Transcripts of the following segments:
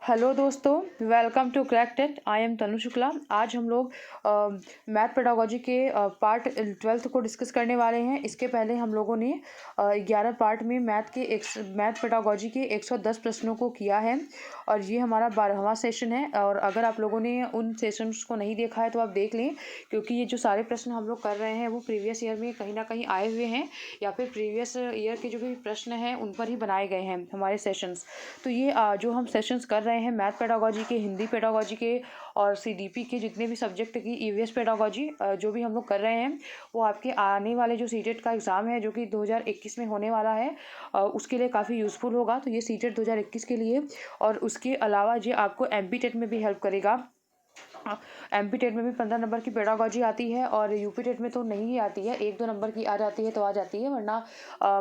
Hello दोस्तों, welcome to crack TET. I am Tanu Shukla. आज हम लोग मैथ पेडागोजी के पार्ट 12 को डिस्कस करने वाले हैं। इसके पहले हम लोगों ने 11 पार्ट में मैथ पेडागोजी के 110 प्रश्नों को किया है और ये हमारा 12वां सेशन है। और अगर आप लोगों ने उन सेशंस को नहीं देखा है तो आप देख लें, क्योंकि ये जो सारे प्रश्न हम लोग कर रहे हैं वो प्रीवियस ईयर में कहीं ना कहीं आए हुए हैं या फिर प्रीवियस ईयर के जो भी प्रश्न हैं उन पर ही बनाए गए हैं हमारे सेशंस। तो ये जो हम सेशंस कर रहे हैं मैथ पेडागोजी के, हिंदी पेडागोजी के और सीडीपी के जितने भी सब्जेक्ट की ईवीएस पेडागोजी जो भी हम लोग कर रहे हैं वो आपके आने वाले जो सीटेट का एग्ज़ाम है जो कि 2021 में होने वाला है उसके लिए काफ़ी यूज़फुल होगा। तो ये सीटेट 2021 के लिए, और उसके अलावा ये आपको एमपी टेट में भी हेल्प करेगा। एमपी टेट में भी 15 नंबर की पेडागोजी आती है और यूपी टेट में तो नहीं ही आती है, 1-2 नंबर की आ जाती है तो आ जाती है, वरना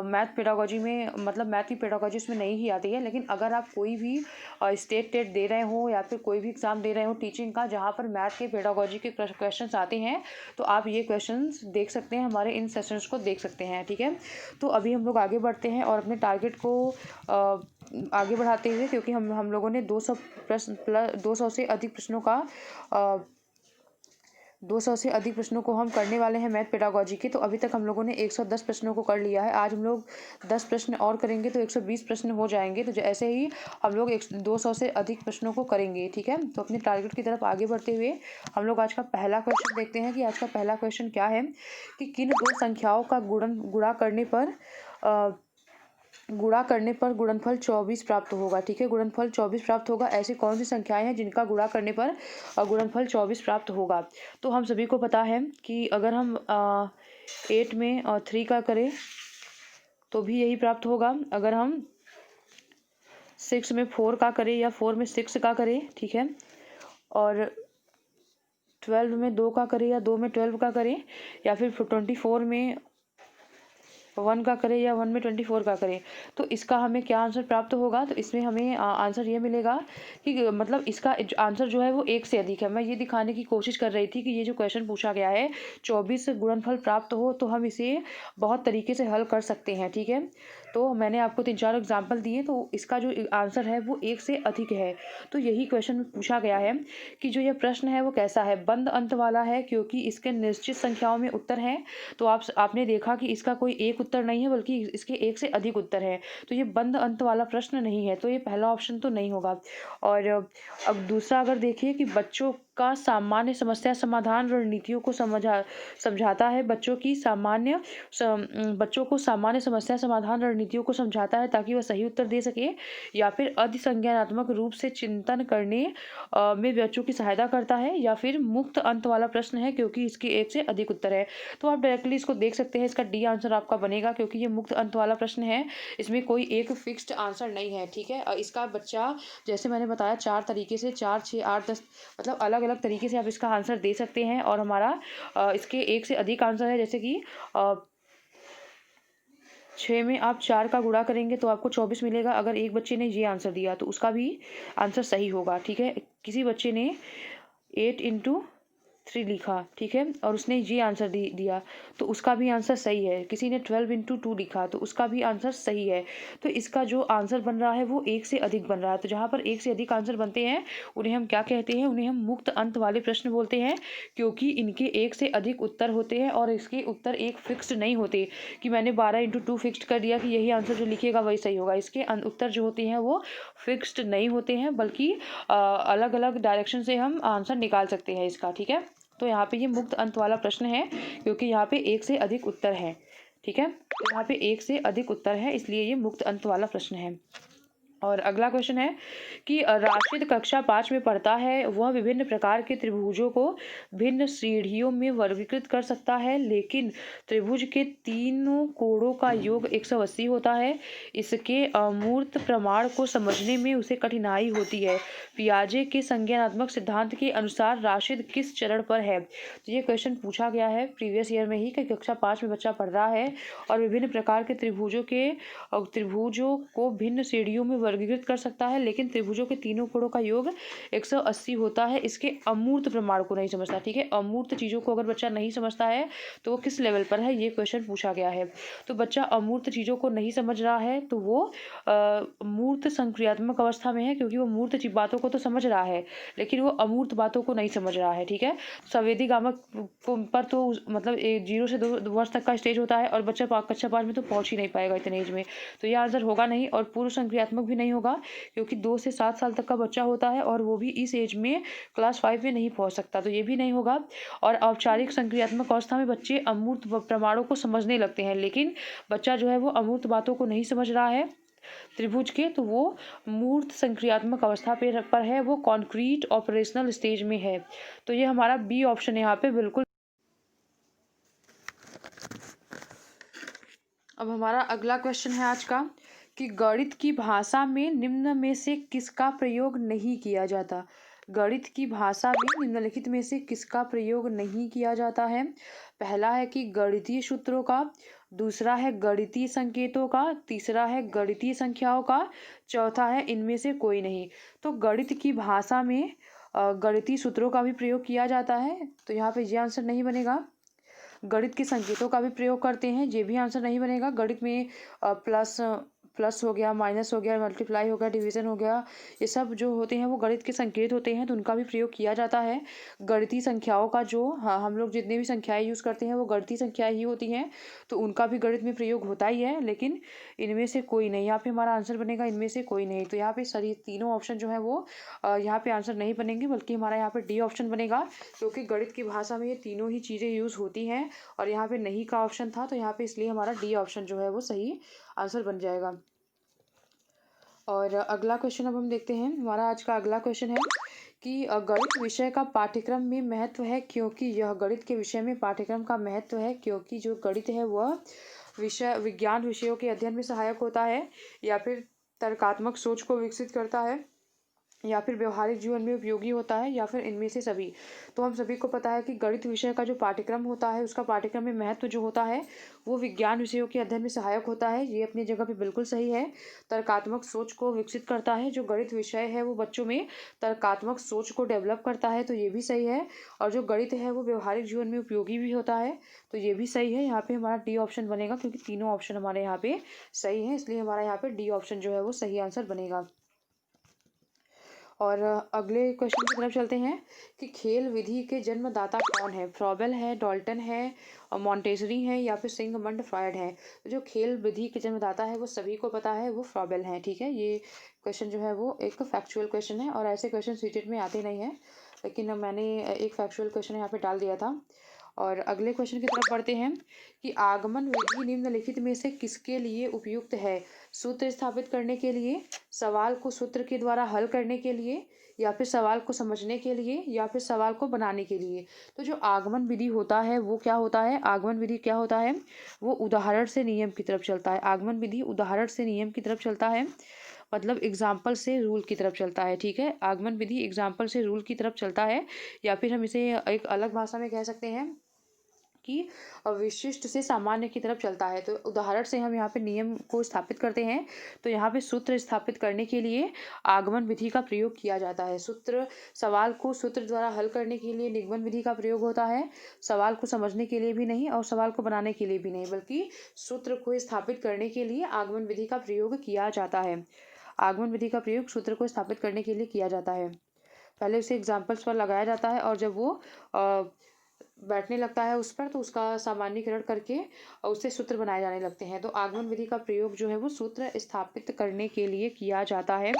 मैथ पेडागोजी में मतलब मैथ की पेडागोजी उसमें नहीं ही आती है। लेकिन अगर आप कोई भी स्टेट टेट दे रहे हो या फिर कोई भी एग्ज़ाम दे रहे हो टीचिंग का जहाँ पर मैथ के पेडागोजी के क्वेश्चंस आते हैं तो आप ये क्वेश्चंस देख सकते हैं, हमारे इन सेशंस को देख सकते हैं। ठीक है, तो अभी हम लोग आगे बढ़ते हैं और अपने टारगेट को आगे बढ़ाते हुए, क्योंकि हम लोगों ने 200 प्रश्न प्लस 200 से अधिक प्रश्नों का 200 से अधिक प्रश्नों को हम करने वाले हैं मैथ पेडागोजी के। तो अभी तक हम लोगों ने 110 प्रश्नों को कर लिया है। आज हम लोग 10 प्रश्न और करेंगे तो 120 प्रश्न हो जाएंगे। तो ऐसे ही हम लोग 200 से अधिक प्रश्नों को करेंगे। ठीक है, तो अपने टारगेट की तरफ आगे बढ़ते हुए हम लोग आज का पहला क्वेश्चन देखते हैं कि आज का पहला क्वेश्चन क्या है कि किन दो संख्याओं का गुणा करने पर गुणनफल 24 प्राप्त होगा। ठीक है, गुणनफल 24 प्राप्त होगा। ऐसी कौन सी संख्याएं हैं जिनका गुणा करने पर गुणनफल 24 प्राप्त होगा। तो हम सभी को पता है कि अगर हम 8 में 3 का करें तो भी यही प्राप्त होगा। अगर हम 6 में 4 का करें या 4 में 6 का करें, ठीक है, और 12 में 2 का करें या 2 में 12 का करें, या फिर 24 में 1 का करें या 1 में 24 का करें, तो इसका हमें क्या आंसर प्राप्त होगा। तो इसमें हमें आंसर ये मिलेगा कि मतलब इसका आंसर जो है वो 1 से अधिक है। मैं ये दिखाने की कोशिश कर रही थी कि ये जो क्वेश्चन पूछा गया है 24 गुणनफल प्राप्त हो तो हम इसे बहुत तरीके से हल कर सकते हैं। ठीक है, तो मैंने आपको 3-4 एग्जाम्पल दिए, तो इसका जो आंसर है वो 1 से अधिक है। तो यही क्वेश्चन पूछा गया है कि जो ये प्रश्न है वो कैसा है, बंद अंत वाला है, क्योंकि इसके निश्चित संख्याओं में उत्तर हैं। तो आपने देखा कि इसका कोई एक उत्तर नहीं है बल्कि इसके 1 से अधिक उत्तर है। तो ये बंद अंत वाला प्रश्न नहीं है, तो ये पहला ऑप्शन तो नहीं होगा। और अब दूसरा अगर देखिए कि बच्चों का सामान्य समस्या समाधान रणनीतियों को समझाता है, बच्चों को सामान्य समस्या समाधान रणनीतियों को समझाता है ताकि वह सही उत्तर दे सके, या फिर अधिसंज्ञानात्मक रूप से चिंतन करने में बच्चों की सहायता करता है, या फिर मुक्त अंत वाला प्रश्न है क्योंकि इसके 1 से अधिक उत्तर है। तो आप डायरेक्टली इसको देख सकते हैं, इसका डी आंसर आपका बनेगा क्योंकि ये मुक्त अंत वाला प्रश्न है, इसमें कोई एक फिक्स्ड आंसर नहीं है। ठीक है, इसका बच्चा जैसे मैंने बताया 4 तरीके से 4, 6, 8, 10 मतलब अलग अलग तरीके से आप इसका आंसर दे सकते हैं। और हमारा इसके 1 से अधिक आंसर है, जैसे कि 6 में आप 4 का गुणा करेंगे तो आपको 24 मिलेगा। अगर एक बच्चे ने ये आंसर दिया तो उसका भी आंसर सही होगा। ठीक है, किसी बच्चे ने 8 × 3 लिखा, ठीक है, और उसने ये आंसर दिया तो उसका भी आंसर सही है। किसी ने 12 × 2 लिखा तो उसका भी आंसर सही है। तो इसका जो आंसर बन रहा है वो 1 से अधिक बन रहा है। तो जहाँ पर 1 से अधिक आंसर बनते हैं उन्हें हम क्या कहते हैं, उन्हें हम मुक्त अंत वाले प्रश्न बोलते हैं, क्योंकि इनके 1 से अधिक उत्तर होते हैं और इसके उत्तर एक फिक्स्ड नहीं होते कि मैंने 12 × 2 फिक्स्ड कर दिया कि यही आंसर जो लिखेगा वही सही होगा। इसके उत्तर जो होते हैं वो फिक्स्ड नहीं होते हैं, बल्कि अलग अलग डायरेक्शन से हम आंसर निकाल सकते हैं इसका। ठीक है, तो यहाँ पे ये मुक्त अंत वाला प्रश्न है क्योंकि यहाँ पे 1 से अधिक उत्तर है। ठीक है, तो यहाँ पे 1 से अधिक उत्तर है, इसलिए ये मुक्त अंत वाला प्रश्न है। और अगला क्वेश्चन है कि राशिद कक्षा 5 में पढ़ता है, वह विभिन्न प्रकार के त्रिभुजों को भिन्न श्रेणियों में वर्गीकृत कर सकता है, लेकिन त्रिभुज के तीनों कोणों का योग 180 होता है। इसके अमूर्त प्रमाण को समझने में उसे कठिनाई होती है। पियाजे के संज्ञानात्मक सिद्धांत के अनुसार राशिद किस चरण पर है। तो ये क्वेश्चन पूछा गया है प्रीवियस ईयर में ही कि कक्षा 5 में बच्चा पढ़ रहा है और विभिन्न प्रकार के त्रिभुजों को भिन्न श्रेणियों में वर्गीकृत कर सकता है, लेकिन त्रिभुजों के तीनों कोणों का योग 180 होता है। इसके अमूर्त प्रमाण को नहीं समझता, ठीक है। अमूर्त चीज़ों को अगर बच्चा नहीं समझता है तो वो किस लेवल पर है, ये क्वेश्चन पूछा गया है। तो बच्चा अमूर्त चीज़ों को नहीं समझ रहा है तो वो मूर्त संक्रियात्मक अवस्था में है, क्योंकि वो मूर्त बातों को तो समझ रहा है लेकिन वो अमूर्त बातों को नहीं समझ रहा है, ठीक है। संवेदी गामक पर तो मतलब 0 से 2 वर्ष तक का स्टेज होता है और बच्चा कक्षा 5 में तो पहुंच ही नहीं पाएगा इतने एज में, तो ये आंसर होगा नहीं। और पूर्व संक्रियात्मक भी नहीं होगा, क्योंकि 2 से 7 साल तक का बच्चा होता है और वो भी इस एज में क्लास 5 में नहीं पहुंच सकता, तो ये भी नहीं होगा। और औपचारिक संक्रियात्मक अवस्था में बच्चे अमूर्त प्रमाणों को समझने लगते हैं, लेकिन बच्चा जो है वो अमूर्त बातों को नहीं समझ रहा है त्रिभुज के, तो वो मूर्त संक्रियात्मक अवस्था पर है, वो कॉन्क्रीट ऑपरेशनल स्टेज में है। तो ये हमारा बी ऑप्शन यहाँ पे बिल्कुल। अब हमारा अगला क्वेश्चन है आज का कि गणित की भाषा में निम्न में से किसका प्रयोग नहीं किया जाता। गणित की भाषा में निम्नलिखित में से किसका प्रयोग नहीं किया जाता है। पहला है कि गणितीय सूत्रों का, दूसरा है गणितीय संकेतों का, तीसरा है गणितीय संख्याओं का, चौथा है इनमें से कोई नहीं। तो गणित की भाषा में गणितीय सूत्रों का भी प्रयोग किया जाता है, तो यहाँ पे ये आंसर नहीं बनेगा। गणित के संकेतों का भी प्रयोग करते हैं, ये भी आंसर नहीं बनेगा। गणित में प्लस हो गया, माइनस हो गया, मल्टीप्लाई हो गया, डिवीजन हो गया, ये सब जो होते हैं वो गणित के संकेत होते हैं, तो उनका भी प्रयोग किया जाता है। गणितीय संख्याओं का जो हम लोग जितने भी संख्याएं यूज़ करते हैं वो गणितीय संख्याएं ही होती हैं, तो उनका भी गणित में प्रयोग होता ही है, लेकिन इनमें से कोई नहीं। यहाँ पे हमारा आंसर बनेगा इनमें से कोई नहीं। तो यहाँ पे सारी तीनों ऑप्शन जो है वो यहाँ पे आंसर नहीं बनेंगे, बल्कि हमारा यहाँ पे डी ऑप्शन बनेगा, क्योंकि गणित की भाषा में ये तीनों ही चीज़ें यूज़ होती हैं और यहाँ पे नहीं का ऑप्शन था, तो यहाँ पे इसलिए हमारा डी ऑप्शन जो है वो सही आंसर बन जाएगा। और अगला क्वेश्चन अब हम देखते हैं। हमारा आज का अगला क्वेश्चन है कि गणित विषय का पाठ्यक्रम में महत्व है, क्योंकि यह गणित के विषय में पाठ्यक्रम का महत्व है क्योंकि जो गणित है वह विज्ञान विषयों के अध्ययन में सहायक होता है, या फिर तर्कात्मक सोच को विकसित करता है, या फिर व्यवहारिक जीवन में उपयोगी होता है, या फिर इनमें से सभी। तो हम सभी को पता है कि गणित विषय का जो पाठ्यक्रम होता है उसका पाठ्यक्रम में महत्व जो होता है वो विज्ञान विषयों के अध्ययन में सहायक होता है, ये अपनी जगह पे बिल्कुल सही है। तर्कात्मक सोच को विकसित करता है, जो गणित विषय है वो बच्चों में तर्कात्मक सोच को डेवलप करता है, तो ये भी सही है। और जो गणित है वो व्यवहारिक जीवन में उपयोगी भी होता है, तो ये भी सही है। यहाँ पे हमारा डी ऑप्शन बनेगा, क्योंकि तीनों ऑप्शन हमारे यहाँ पे सही है, इसलिए हमारा यहाँ पे डी ऑप्शन जो है वो सही आंसर बनेगा। और अगले क्वेश्चन की तरफ चलते हैं कि खेल विधि के जन्मदाता कौन है। फ्रॉबेल है, डाल्टन है, मॉन्टेसरी है, या फिर सिगमंड फ्रॉयड है। तो जो खेल विधि के जन्मदाता है वो सभी को पता है, वो फ्रॉबेल है, ठीक है। ये क्वेश्चन जो है वो एक फैक्चुअल क्वेश्चन है और ऐसे क्वेश्चन सीटेट में आते नहीं हैं, लेकिन मैंने एक फैक्चुअल क्वेश्चन यहाँ पे डाल दिया था। और अगले क्वेश्चन की तरफ बढ़ते हैं कि आगमन विधि निम्नलिखित में से किसके लिए उपयुक्त है। सूत्र स्थापित करने के लिए, सवाल को सूत्र के द्वारा हल करने के लिए, या फिर सवाल को समझने के लिए, या फिर सवाल को बनाने के लिए। तो जो आगमन विधि होता है वो क्या होता है, आगमन विधि क्या होता है, वो उदाहरण से नियम की तरफ चलता है। आगमन विधि उदाहरण से नियम की तरफ चलता है, मतलब एग्जाम्पल से रूल की तरफ चलता है, ठीक है। आगमन विधि एग्जाम्पल से रूल की तरफ चलता है, या फिर हम इसे एक अलग भाषा में कह सकते हैं कि विशिष्ट से सामान्य की तरफ चलता है। तो उदाहरण से हम यहाँ पे नियम को स्थापित करते हैं, तो यहाँ पे सूत्र स्थापित करने के लिए आगमन विधि का प्रयोग किया जाता है। सवाल को सूत्र द्वारा हल करने के लिए निगमन विधि का प्रयोग होता है, सवाल को समझने के लिए भी नहीं और सवाल को बनाने के लिए भी नहीं, बल्कि सूत्र को स्थापित करने के लिए आगमन विधि का प्रयोग किया जाता है। आगमन विधि का प्रयोग सूत्र को स्थापित करने के लिए किया जाता है। पहले उसे एग्जाम्पल्स पर लगाया जाता है और जब वो बैठने लगता है उस पर, तो उसका सामान्यीकरण करके उससे सूत्र बनाए जाने लगते हैं। तो आगमन विधि का प्रयोग जो है वो सूत्र स्थापित करने के लिए किया जाता है।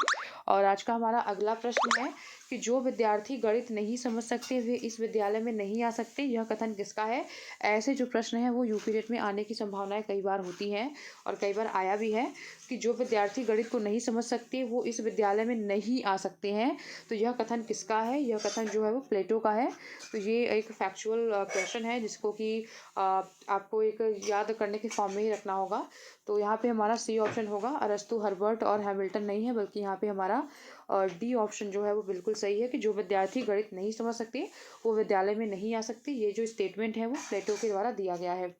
और आज का हमारा अगला प्रश्न है कि जो विद्यार्थी गणित नहीं समझ सकते वे इस विद्यालय में नहीं आ सकते, यह कथन किसका है। ऐसे जो प्रश्न है वो यूपी रेट में आने की संभावनाएं कई बार होती हैं और कई बार आया भी है कि जो विद्यार्थी गणित को नहीं समझ सकते वो इस विद्यालय में नहीं आ सकते हैं, तो यह कथन किसका है। यह कथन जो है वो प्लेटो का है। तो ये एक फैक्चुअल क्वेश्चन है जिसको कि आपको एक याद करने के फॉर्म में ही रखना होगा। तो यहाँ पे हमारा सी ऑप्शन होगा, अरस्तु, हर्बर्ट और हैमिल्टन नहीं है, बल्कि यहाँ पे हमारा डी ऑप्शन जो है वो बिल्कुल सही है कि जो विद्यार्थी गणित नहीं समझ सकते वो विद्यालय में नहीं आ सकते। ये जो स्टेटमेंट है वो प्लेटो के द्वारा दिया गया है।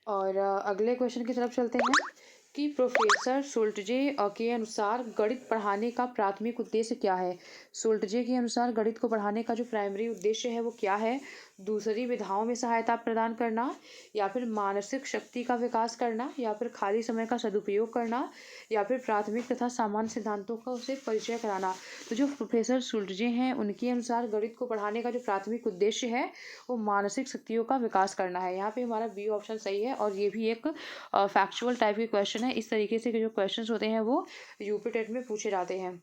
और अगले क्वेश्चन की तरफ चलते हैं कि प्रोफेसर सुल्टजे के अनुसार गणित पढ़ाने का प्राथमिक उद्देश्य क्या है। सुल्टजे के अनुसार गणित को पढ़ाने का जो प्राइमरी उद्देश्य है वो क्या है। दूसरी विधाओं में सहायता प्रदान करना, या फिर मानसिक शक्ति का विकास करना, या फिर खाली समय का सदुपयोग करना, या फिर प्राथमिक तथा सामान्य सिद्धांतों का उसे परिचय कराना। तो जो प्रोफेसर सुल्टजे हैं उनके अनुसार गणित को पढ़ाने का जो प्राथमिक उद्देश्य है वो मानसिक शक्तियों का विकास करना है। यहाँ पे हमारा बी ऑप्शन सही है और ये भी एक फैक्चुअल टाइप के क्वेश्चन है। इस तरीके से जो क्वेश्चंस होते हैं वो यूपी टेट में पूछे जाते हैं।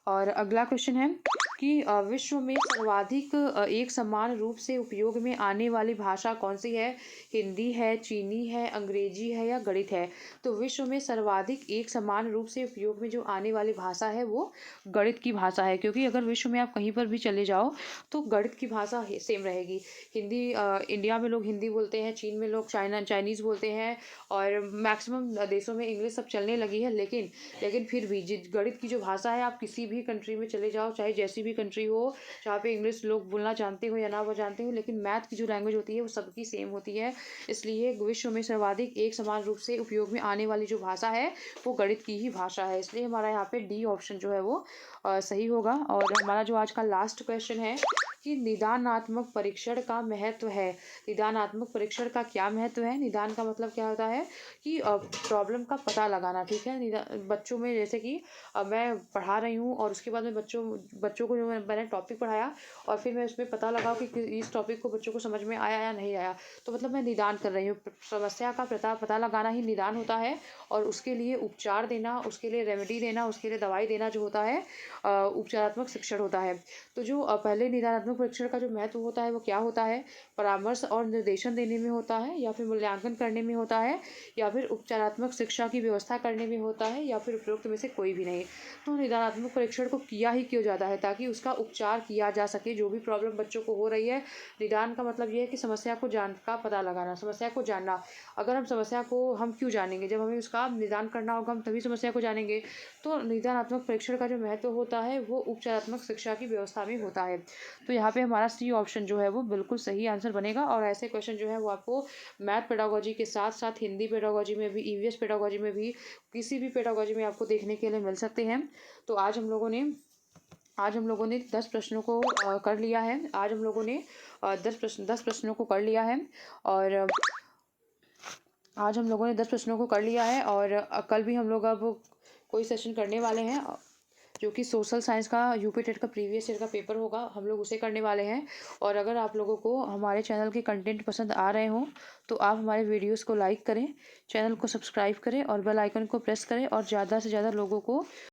और अगला क्वेश्चन है कि विश्व में सर्वाधिक एक समान रूप से उपयोग में आने वाली भाषा कौन सी है। हिंदी है, चीनी है, अंग्रेजी है या गणित है। तो विश्व में सर्वाधिक एक समान रूप से उपयोग में जो आने वाली भाषा है वो गणित की भाषा है, क्योंकि अगर विश्व में आप कहीं पर भी चले जाओ तो गणित की भाषा सेम रहेगी। हिंदी इंडिया में लोग हिंदी बोलते हैं, चीन में लोग चाइनीज़ बोलते हैं, और मैक्सिमम देशों में इंग्लिश सब चलने लगी है। लेकिन फिर भी गणित की जो भाषा है, आप किसी भी कंट्री में चले जाओ, चाहे जैसी भी कंट्री हो, जहाँ पे इंग्लिश लोग बोलना जानते हो या ना वो जानते हो, लेकिन मैथ की जो लैंग्वेज होती है वो सबकी सेम होती है। इसलिए विश्व में सर्वाधिक एक समान रूप से उपयोग में आने वाली जो भाषा है वो गणित की ही भाषा है। इसलिए हमारा यहाँ पे डी ऑप्शन जो है वो सही होगा। और हमारा जो आज का लास्ट क्वेश्चन है कि निदानात्मक परीक्षण का महत्व है। निदानात्मक परीक्षण का क्या महत्व है। निदान का मतलब क्या होता है कि प्रॉब्लम का पता लगाना, ठीक है। बच्चों में जैसे कि मैं पढ़ा रही हूँ और उसके बाद में बच्चों को जो मैंने टॉपिक पढ़ाया और फिर मैं उसमें पता लगाऊँ कि इस टॉपिक को बच्चों को समझ में आया या नहीं आया, तो मतलब मैं निदान कर रही हूँ। समस्या का पता लगाना ही निदान होता है, और उसके लिए उपचार देना, उसके लिए रेमेडी देना, उसके लिए दवाई देना जो होता है उपचारात्मक शिक्षण होता है। तो जो पहले निदानात्मक परीक्षण का जो महत्व होता है वो क्या होता है। परामर्श और निर्देशन देने में होता है, या फिर मूल्यांकन करने में होता है, या फिर उपचारात्मक शिक्षा की व्यवस्था करने में होता है, या फिर उपरोक्त में से कोई भी नहीं। तो निदानात्मक परीक्षण को किया ही क्यों जाता है, ताकि उसका उपचार किया जा सके। जो भी प्रॉब्लम बच्चों को हो रही है, निदान का मतलब ये है कि समस्या को पता लगाना, समस्या को जानना। अगर हम समस्या को हम क्यों जानेंगे, जब हमें उसका निदान करना होगा हम तभी समस्या को जानेंगे। तो निदानात्मक परीक्षण का जो महत्व होता है वो उपचारात्मक शिक्षा की व्यवस्था में होता है। तो यहाँ पे हमारा सी ऑप्शन जो है वो बिल्कुल सही आंसर बनेगा। और ऐसे क्वेश्चन जो है वो आपको मैथ पेडागोजी के साथ साथ हिंदी पेडागोजी में भी, ईवीएस पेडागोजी में भी, किसी भी पेडागोजी में आपको देखने के लिए मिल सकते हैं। तो आज हम लोगों ने 10 प्रश्नों को कर लिया है। आज हम लोगों ने 10 प्रश्नों को कर लिया है। और आज हम लोगों ने 10 प्रश्नों को कर लिया है, और कल भी हम लोग अब कोई सेशन करने वाले हैं जो कि सोशल साइंस का यूपी टेट का प्रीवियस ईयर का पेपर होगा, हम लोग उसे करने वाले हैं। और अगर आप लोगों को हमारे चैनल के कंटेंट पसंद आ रहे हों तो आप हमारे वीडियोस को लाइक करें, चैनल को सब्सक्राइब करें और बेल आइकन को प्रेस करें, और ज़्यादा से ज़्यादा लोगों को